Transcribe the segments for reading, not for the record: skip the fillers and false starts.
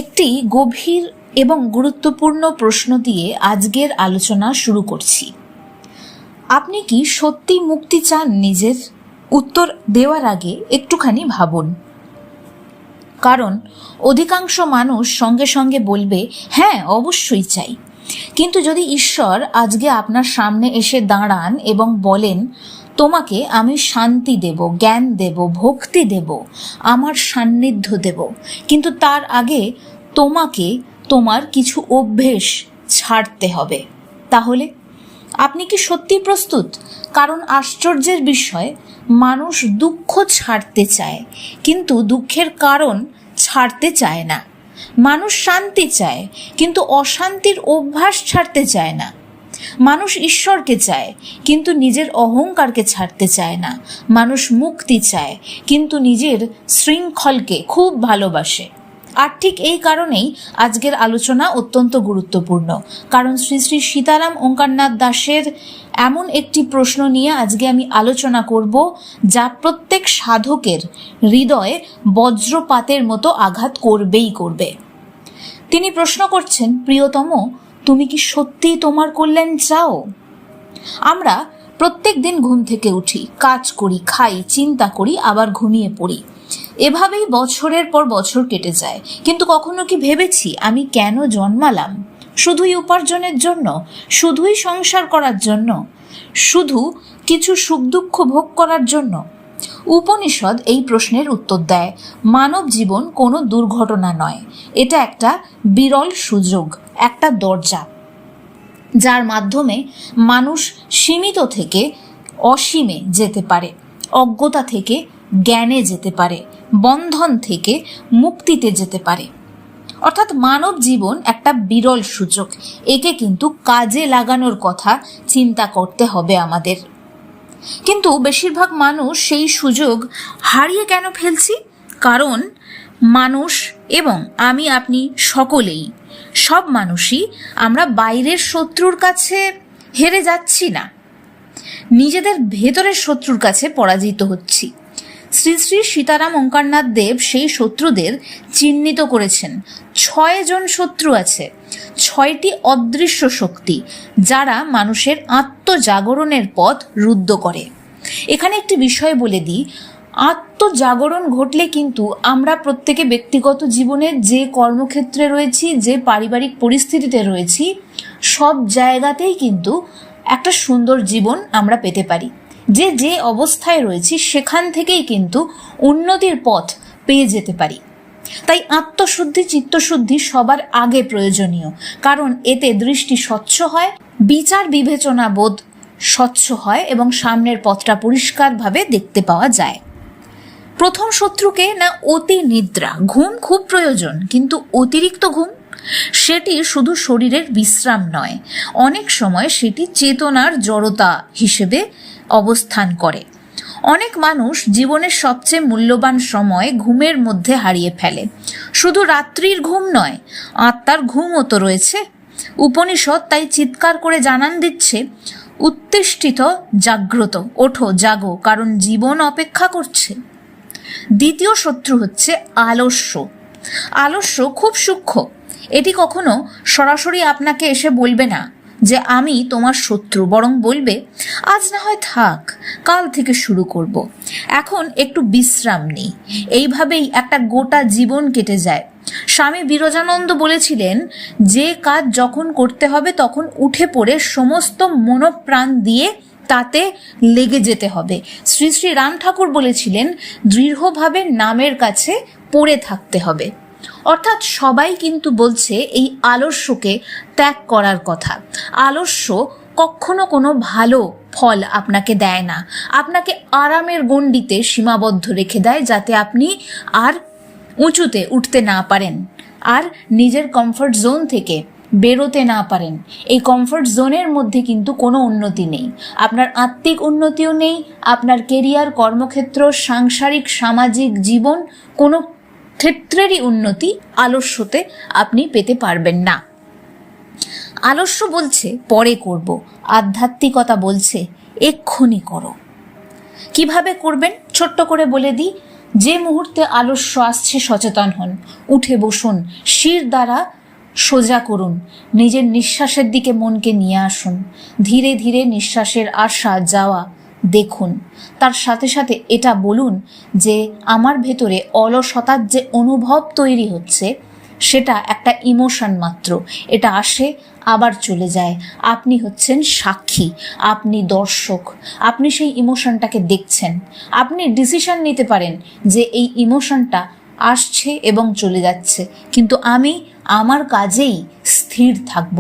একটি গভীর এবং গুরুত্বপূর্ণ প্রশ্ন দিয়ে আজকের আলোচনা শুরু করছি। আপনি কি সত্যি মুক্তি চান? নিজের উত্তর দেওয়ার আগে একটুখানি ভাবুন, কারণ অধিকাংশ মানুষ সঙ্গে সঙ্গে বলবে হ্যাঁ অবশ্যই চাই। কিন্তু যদি ঈশ্বর আজকে আপনার সামনে এসে দাঁড়ান এবং বলেন তোমাকে আমি শান্তি দেব, জ্ঞান দেব, ভক্তি দেব, আমার সান্নিধ্য দেব, কিন্তু তার আগে তোমাকে তোমার কিছু অভ্যেস ছাড়তে হবে, তাহলে আপনি কি সত্যি প্রস্তুত? কারণ আশ্চর্যের বিষয়, মানুষ দুঃখ ছাড়তে চায় কিন্তু দুঃখের কারণ ছাড়তে চায় না। মানুষ শান্তি চায় কিন্তু অশান্তির অভ্যাস ছাড়তে চায় না। মানুষ ঈশ্বরকে চায় কিন্তু নিজের অহংকারকে ছাড়তে চায় না। মানুষ মুক্তি চায় কিন্তু নিজের শৃঙ্খলকে খুব ভালোবাসে। আর ঠিক এই কারণেই আজকের আলোচনা অত্যন্ত গুরুত্বপূর্ণ, কারণ শ্রী শ্রী সীতারাম ওঙ্কারনাথ দাসের এমন একটি প্রশ্ন নিয়ে আজকে আমি আলোচনা করব, যা প্রত্যেক সাধকের হৃদয়ে বজ্রপাতের মতো আঘাত করবেই করবে। তিনি প্রশ্ন করছেন, প্রিয়তম, তুমি কি সত্যি তোমার কল্যাণ চাও? আমরা প্রত্যেক দিন ঘুম থেকে উঠি, কাজ করি, খাই, চিন্তা করি, আবার ঘুমিয়ে পড়ি। এভাবেই বছরের পর বছর কেটে যায়। কিন্তু কখনো কি ভেবেছি আমি কেন জন্মালাম? শুধুই উপার্জনের জন্য? শুধুই সংসার করার জন্য? শুধু কিছু সুখ দুঃখ ভোগ করার জন্য? উপনিষদ এই প্রশ্নের উত্তর দেয়, মানব জীবন কোনো দুর্ঘটনা নয়, এটা একটা বিরল সুযোগ, একটা দরজা, যার মাধ্যমে মানুষ সীমিত থেকে অসীমে যেতে পারে, অজ্ঞতা থেকে জ্ঞানে যেতে পারে, বন্ধন থেকে মুক্তিতে যেতে পারে। অর্থাৎ মানব জীবন একটা বিরল সুযোগ, একে কিন্তু কাজে লাগানোর কথা চিন্তা করতে হবে আমাদের। কিন্তু বেশিরভাগ মানুষ সেই সুযোগ হারিয়ে কেন ফেলছি? কারণ মানুষ এবং আমি আপনি সকলেই, সব মানুষই আমরা বাইরের শত্রুর কাছে হেরে যাচ্ছি না, নিজেদের ভেতরের শত্রুর কাছে পরাজিত হচ্ছি। শ্রী শ্রী সীতারাম ওঙ্কারনাথ দেব সেই শত্রুদের চিহ্নিত করেছেন। 6 জন শত্রু আছে, 6টি অদৃশ্য শক্তি, যারা মানুষের আত্মজাগরণের পথ রুদ্ধ করে। এখানে একটি বিষয় বলে দিই, আত্মজাগরণ ঘটলে কিন্তু আমরা প্রত্যেকে ব্যক্তিগত জীবনের যে কর্মক্ষেত্রে রয়েছি, যে পারিবারিক পরিস্থিতিতে রয়েছি, সব জায়গাতেই কিন্তু একটা সুন্দর জীবন আমরা পেতে পারি। যে যে অবস্থায় রয়েছি সেখান থেকেই কিন্তু উন্নতির পথ পেয়ে যেতে পারি। তাই আত্মশুদ্ধি, চিত্তশুদ্ধি সবার আগে প্রয়োজনীয়, কারণ এতে দৃষ্টি স্বচ্ছ হয়, বিচার বিবেচনা বোধ স্বচ্ছ হয় এবং সামনের পথটা পরিষ্কারভাবে দেখতে পাওয়া যায়। প্রথম শত্রুকে না অতি নিদ্রা, ঘুম খুব প্রয়োজন, কিন্তু অতিরিক্ত ঘুম সেটি শুধু শরীরের বিশ্রাম নয়, অনেক সময় সেটি চেতনার জড়তা হিসেবে অবস্থান করে। অনেক মানুষ জীবনের সবচেয়ে মূল্যবান সময় ঘুমের মধ্যে হারিয়ে ফেলে। শুধু রাত্রির ঘুম নয়, আত্মার ঘুমও তো রয়েছে। উপনিষদ তাই চিৎকার করে জানান দিচ্ছে, উত্তিষ্ঠিত জাগ্রত, ওঠো, জাগো, কারণ জীবন অপেক্ষা করছে। দ্বিতীয় শত্রু হচ্ছে আলস্য। আলস্য খুব সূক্ষ্ম, এটি কখনো সরাসরি আপনাকে এসে বলবে না যে আমি তোমার শত্রু, বরং বলবে আজ না হয় থাক, কাল থেকে শুরু করব, এখন একটু বিশ্রাম নেই। এইভাবেই একটা গোটা জীবন কেটে যায়। স্বামী বিরজানন্দ বলেছিলেন, যে কাজ যখন করতে হবে তখন উঠে পড়ে সমস্ত মনোপ্রাণ দিয়ে তাতে লেগে যেতে হবে। শ্রী শ্রী রাম ঠাকুর বলেছিলেন, দৃঢ়ভাবে নামের কাছে পড়ে থাকতে হবে। অর্থাৎ সবাই কিন্তু বলছে এই আলস্যকে ত্যাগ করার কথা। আলস্য কখনো কোনো ভালো ফল আপনাকে দেয় না, আপনাকে আরামের গণ্ডিতে সীমাবদ্ধ রেখে দেয়, যাতে আপনি আর উঁচুতে উঠতে না পারেন, আর নিজের কমফর্ট জোন থেকে বেরোতে না পারেন। এই কমফর্ট জোনের মধ্যে কিন্তু কোনো উন্নতি নেই, আপনার আত্মিক উন্নতিও নেই, আপনার কেরিয়ার, কর্মক্ষেত্র, সাংসারিক সামাজিক জীবন, কোনো ক্ষেত্রেরই উন্নতি আলস্যতে আপনি পেতে পারবেন না। আলস্য বলছে পরে করব, আধ্যাত্মিকতা বলছে এক্ষুনি করো। কিভাবে করবেন ছোট্ট করে বলে দিই, যে মুহূর্তে আলস্য আসছে সচেতন হন, উঠে বসুন, শির দ্বারা সোজা করুন, নিজের নিঃশ্বাসের দিকে মনকে নিয়ে আসুন, ধীরে ধীরে নিঃশ্বাসের আসা যাওয়া দেখুন। তার সাথে সাথে এটা বলুন যে আমার ভেতরে অলসতার যে অনুভব তৈরি হচ্ছে সেটা একটা ইমোশন মাত্র, এটা আসে আবার চলে যায়। আপনি হচ্ছেন সাক্ষী, আপনি দর্শক, আপনি সেই ইমোশনটাকে দেখছেন। আপনি ডিসিশন নিতে পারেন যে এই ইমোশনটা আসছে এবং চলে যাচ্ছে, কিন্তু আমি আমার কাজেই স্থির থাকব।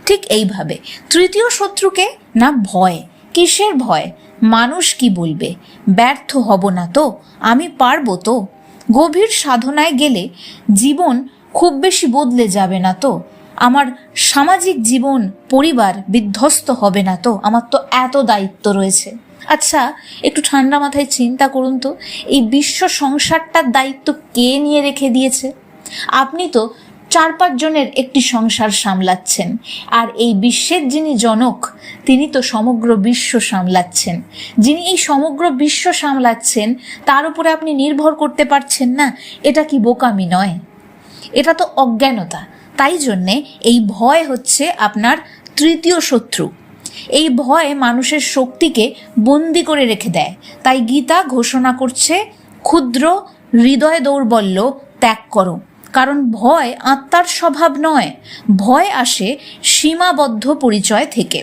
ঠিক এইভাবে তৃতীয় শত্রুকে না ভয়। কিসের ভয়? মানুষ কি বলবে, ব্যর্থ হব না তো, আমি পারবো তো, গভীর সাধনায় গেলে জীবন খুব বেশি বদলে যাবে না তো, আমার সামাজিক জীবন পরিবার বিধ্বস্ত হবে না তো, আমার তো এত দায়িত্ব রয়েছে। আচ্ছা, একটু ঠান্ডা মাথায় চিন্তা করুন তো, এই বিশ্ব সংসারটার দায়িত্ব কে নিয়ে রেখে দিয়েছে? আপনি তো 4-5 জনের একটি সংসার সামলাচ্ছেন, আর এই বিশ্বের যিনি জনক তিনি তো সমগ্র বিশ্ব সামলাচ্ছেন। যিনি এই সমগ্র বিশ্ব সামলাচ্ছেন তার উপরে আপনি নির্ভর করতে পারছেন না, এটা কি বোকামি নয়? এটা তো অজ্ঞানতা। তাই জন্যে এই ভয় হচ্ছে আপনার তৃতীয় শত্রু। এই ভয় মানুষের শক্তিকে বন্দি করে রেখে দেয়। তাই গীতা ঘোষণা করছে, ক্ষুদ্র হৃদয় দৌর্বল্য ত্যাগ করো। কারণ ভয় আত্মার স্বভাব নয়, ভয় আসে সীমাবদ্ধ পরিচয় থেকে।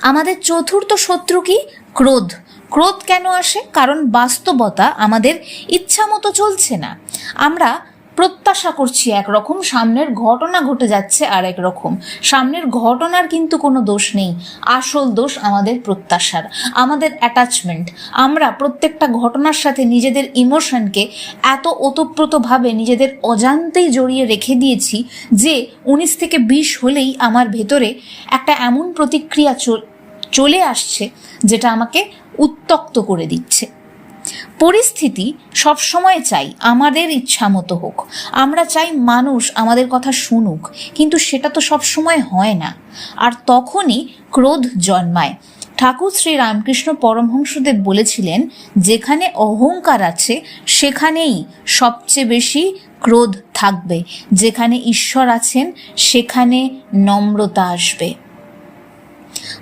আমাদের চতুর্থ শত্রু কি? ক্রোধ। ক্রোধ কেন আসে? কারণ বাস্তবতা আমাদের ইচ্ছা মতো চলছে না। আমরা প্রত্যাশা করছি একরকম, সামনের ঘটনা ঘটে যাচ্ছে আর একরকম। সামনের ঘটনার কিন্তু কোনো দোষ নেই, আসল দোষ আমাদের প্রত্যাশার, আমাদের অ্যাটাচমেন্ট। আমরা প্রত্যেকটা ঘটনার সাথে নিজেদের ইমোশনকে এত ওতপ্রোতভাবে নিজেদের অজান্তেই জড়িয়ে রেখে দিয়েছি যে 19 থেকে 20 হলেই আমার ভেতরে একটা এমন প্রতিক্রিয়া চলে আসছে যেটা আমাকে উত্তক্ত করে দিচ্ছে। পরিস্থিতি সবসময় চাই আমাদের ইচ্ছা মতো হোক, আমরা চাই মানুষ আমাদের কথা শুনুক, কিন্তু সেটা তো সবসময় হয় না, আর তখনই ক্রোধ জন্মায়। ঠাকুর শ্রী রামকৃষ্ণ পরমহংসদেব বলেছিলেন, যেখানে অহংকার আছে সেখানেই সবচেয়ে বেশি ক্রোধ থাকবে, যেখানে ঈশ্বর আছেন সেখানে নম্রতা আসবে।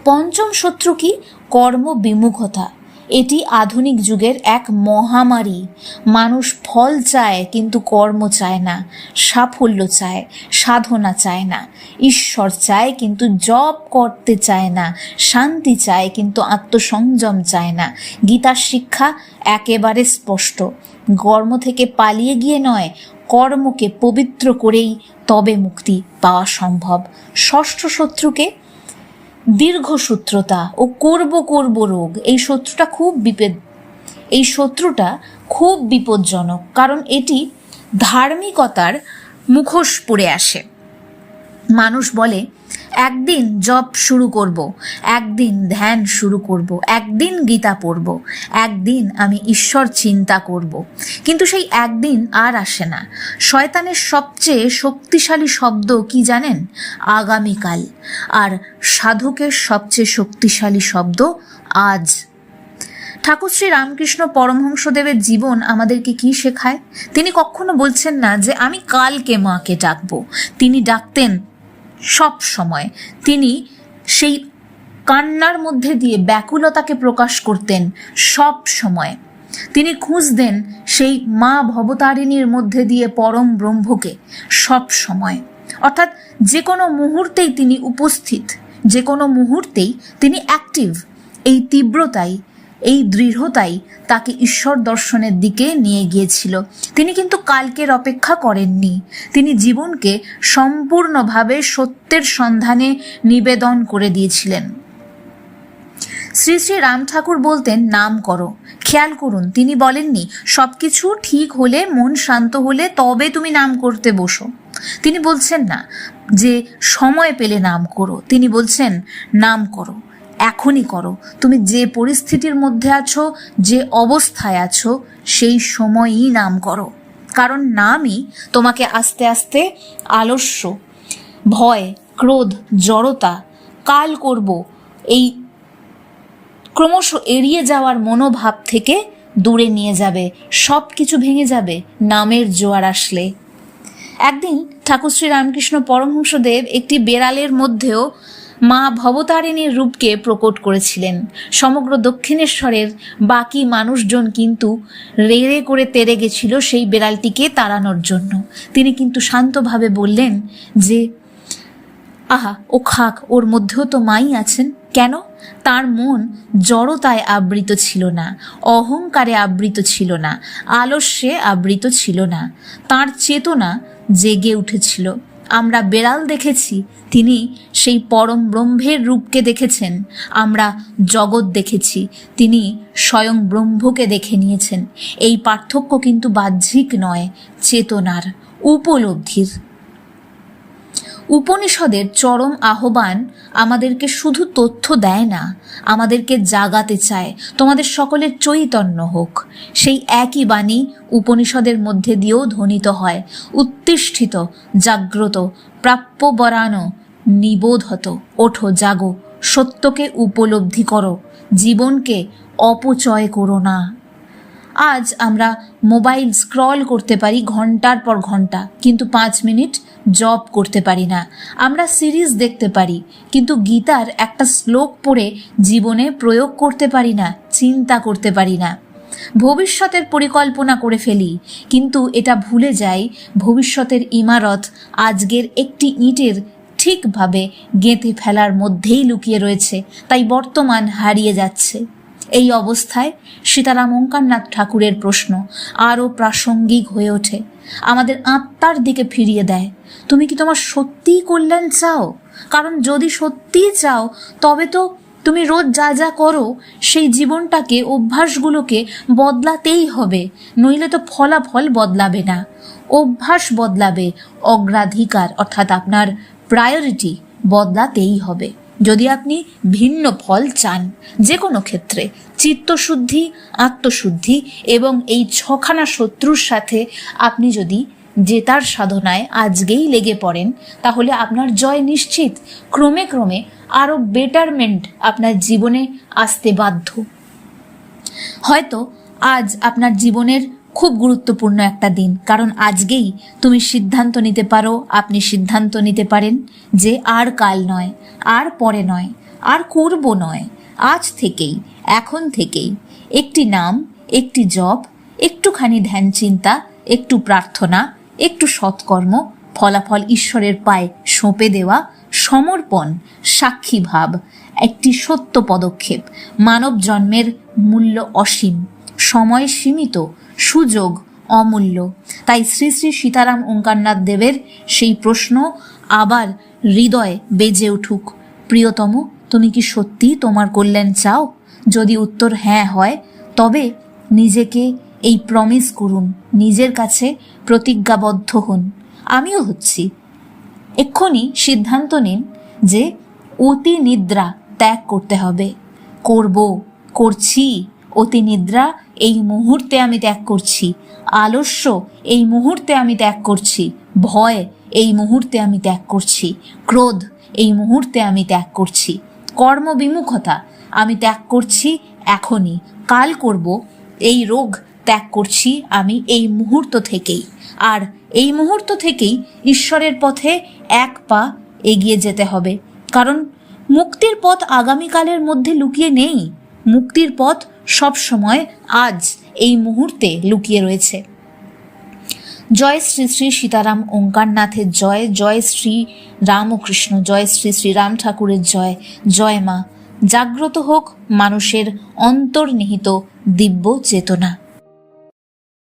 পঞ্চম শত্রু কি? কর্ম বিমুখতা। এটি আধুনিক যুগের এক মহামারী। মানুষ ফল চায় কিন্তু কর্ম চায় না, সাফল্য চায়, সাধনা চায় না, ঈশ্বর চায় কিন্তু জপ করতে চায় না, শান্তি চায় কিন্তু আত্মসংযম চায় না। গীতার শিক্ষা একেবারে স্পষ্ট, কর্ম থেকে পালিয়ে গিয়ে নয়, কর্মকে পবিত্র করেই তবে মুক্তি পাওয়া সম্ভব। ষষ্ঠ শত্রুকে? দীর্ঘসূত্রতা ও করব রোগ। এই শত্রুটা খুব বিপজ্জনক, কারণ এটি ধার্মিকতার মুখোশ পরে আসে। মানুষ বলে, একদিন জপ শুরু করব, একদিন ধ্যান শুরু করব, একদিন গীতা পড়ব, একদিন আমি ঈশ্বর চিন্তা করব, কিন্তু সেই একদিন আর আসে না। শয়তানের সবচেয়ে শক্তিশালী শব্দ কি জানেন? আগামীকাল। আর সাধকের সবচেয়ে শক্তিশালী শব্দ আজ। ঠাকুর শ্রী রামকৃষ্ণ পরমহংসদেবের জীবন আমাদেরকে কি শেখায়? তিনি কখনো বলছেন না যে আমি কালকে মাকে ডাকবো। তিনি ডাকতেন সব সময়। তিনি সেই কান্নার মধ্যে দিয়ে ব্যাকুলতাকে প্রকাশ করতেন সব সময়। তিনি খুঁজতেন সেই মা ভবতারিণীর মধ্যে দিয়ে পরম ব্রহ্মকে সব সময়। অর্থাৎ যে কোনো মুহূর্তেই তিনি উপস্থিত, যে কোনো মুহূর্তেই তিনি অ্যাক্টিভ। এই তীব্রতাই, এই দৃঢ়তাই তাকে ঈশ্বর দর্শনের দিকে নিয়ে গিয়েছিল। তিনি কিন্তু কালকের অপেক্ষা করেননি। তিনি জীবনকে সম্পূর্ণভাবে সত্যের সন্ধানে নিবেদন করে দিয়েছিলেন। শ্রী শ্রী রাম ঠাকুর বলতেন, নাম করো। খেয়াল করুন, তিনি বলেননি সবকিছু ঠিক হলে, মন শান্ত হলে তবে তুমি নাম করতে বসো। তিনি বলছেন না যে সময় পেলে নাম করো। তিনি বলছেন নাম করো, এখনই করো। তুমি যে পরিস্থিতির মধ্যে আছো, যে অবস্থায় আছো, সেই সময়ই নাম করো। কারণ নামই তোমাকে আস্তে আস্তে আলস্য, ভয়, ক্রোধ, জড়তা, কাল করব, এই ক্রমশ এড়িয়ে যাওয়ার মনোভাব থেকে দূরে নিয়ে যাবে, সব কিছু ভেঙে যাবে নামের জোয়ার আসলে। একদিন ঠাকুর শ্রী রামকৃষ্ণ পরমহংসদেব একটি বেড়ালের মধ্যেও মা ভবতারিণীর রূপকে প্রকট করেছিলেন। সমগ্র দক্ষিণেশ্বরের বাকি মানুষজন কিন্তু রেড়ে করে তেড়ে গেছিল সেই বেড়ালটিকে তাড়ানোর জন্য। তিনি কিন্তু শান্তভাবে বললেন যে আহা, ও খাক, ওর মধ্যেও তো মাই আছেন। কেন? তার মন জড়তায় আবৃত ছিল না, অহংকারে আবৃত ছিল না, আলস্যে আবৃত ছিল না, তার চেতনা জেগে উঠেছিল। আমরা বেড়াল দেখেছি, তিনি সেই পরম ব্রহ্মের রূপকে দেখেছেন। আমরা জগৎ দেখেছি, তিনি স্বয়ং ব্রহ্মকে দেখে নিয়েছেন। এই পার্থক্য কিন্তু বাহ্যিক নয়, চেতনার, উপলব্ধির। উপনিষদের চরম আহ্বান আমাদেরকে শুধু তথ্য দেয় না, আমাদেরকে জাগাতে চায়। তোমাদের সকলের চৈতন্য হোক, সেই একই বাণী উপনিষদের মধ্যে দিয়েও ধ্বনিত হয়। উত্তিষ্ঠিত, জাগ্রত, প্রাপ্য বরানো, নিবোধত। ওঠো, জাগো, সত্যকে উপলব্ধি করো, জীবনকে অপচয় করো না। আজ আমরা মোবাইল স্ক্রল করতে পারি ঘন্টার পর ঘন্টা, কিন্তু 5 মিনিট জব করতে পারি না। আমরা সিরিজ দেখতে পারি, কিন্তু গীতার একটা শ্লোক পড়ে জীবনে প্রয়োগ করতে পারি না, চিন্তা করতে পারি না। ভবিষ্যতের পরিকল্পনা করে ফেলি, কিন্তু এটা ভুলে যাই ভবিষ্যতের ইমারত আজকের একটি ইটের ঠিকভাবে গেঁথে ফেলার মধ্যেই লুকিয়ে রয়েছে, তাই বর্তমান হারিয়ে যাচ্ছে। এই অবস্থায় সীতারাম ওঙ্কারনাথ ঠাকুরের প্রশ্ন আরও প্রাসঙ্গিক হয়ে ওঠে, আমাদের আত্মার দিকে ফিরিয়ে দেয়। তুমি কি তোমার সত্যিই কল্যাণ চাও? কারণ যদি সত্যিই চাও, তবে তো তুমি রোজ যা যা করো সেই জীবনটাকে, অভ্যাসগুলোকে বদলাতেই হবে, নইলে তো ফলাফল বদলাবে না। অভ্যাস বদলাবে, অগ্রাধিকার অর্থাৎ আপনার প্রায়োরিটি বদলাতেই হবে। যদি আপনি ভিন্ন ফল চান যে কোনো ক্ষেত্রে, চিত্তশুদ্ধি, আত্মশুদ্ধি এবং এই 6খানা শত্রুর সাথে আপনি যদি জেতার সাধনায় আজকেই লেগে পড়েন, তাহলে আপনার জয় নিশ্চিত। ক্রমে ক্রমে আরও বেটারমেন্ট আপনার জীবনে আসতে বাধ্য। হয়তো আজ আপনার জীবনের খুব গুরুত্বপূর্ণ একটা দিন, কারণ আজকেই তুমি সিদ্ধান্ত নিতে পারো, আপনি সিদ্ধান্ত নিতে পারেন যে আর কাল নয়, আর পরে নয়, আর করব নয়, আজ থেকেই, এখন থেকেই একটি নাম, একটি জপ, একটুখানি ধ্যান চিন্তা, একটু প্রার্থনা, একটু সৎকর্ম, ফলাফল ঈশ্বরের পায়ে সঁপে দেওয়া, সমর্পণ, সাক্ষী ভাব, একটি সত্য পদক্ষেপ। মানব জন্মের মূল্য অসীম, সময় সীমিত, সুযোগ অমূল্য। তাই শ্রী শ্রী সীতারাম ওঙ্কারনাথ দেবের সেই প্রশ্ন আবার হৃদয়ে বেজে উঠুক, প্রিয়তম, তুমি কি সত্যি তোমার কল্যাণ চাও? যদি উত্তর হ্যাঁ হয়, তবে নিজেকে এই প্রমিস করুন, নিজের কাছে প্রতিজ্ঞাবদ্ধ হন। আমিও হচ্ছি। এক্ষুনি সিদ্ধান্ত নিন যে অতি নিদ্রা ত্যাগ করতে হবে। করব, করছি। অতি নিদ্রা এই মুহূর্তে আমি ত্যাগ করছি, আলস্য এই মুহূর্তে আমি ত্যাগ করছি, ভয় এই মুহূর্তে আমি ত্যাগ করছি, ক্রোধ এই মুহূর্তে আমি ত্যাগ করছি, কর্মবিমুখতা আমি ত্যাগ করছি এখনই, কাল করব, এই রোগ ত্যাগ করছি আমি এই মুহূর্ত থেকেই। আর এই মুহূর্ত থেকেই ঈশ্বরের পথে এক পা এগিয়ে যেতে হবে, কারণ মুক্তির পথ আগামীকালের মধ্যে লুকিয়ে নেই। মুক্তির পথ সব সময় আজ, এই মুহূর্তে লুকিয়ে রয়েছে। জয় শ্রী শ্রী সীতারাম ওঙ্কারনাথের জয়, জয় শ্রী রামকৃষ্ণ, জয় শ্রী শ্রী রাম ঠাকুরের জয়। জয় মা। জাগ্রত হোক মানুষের অন্তর্নিহিত দিব্য চেতনা।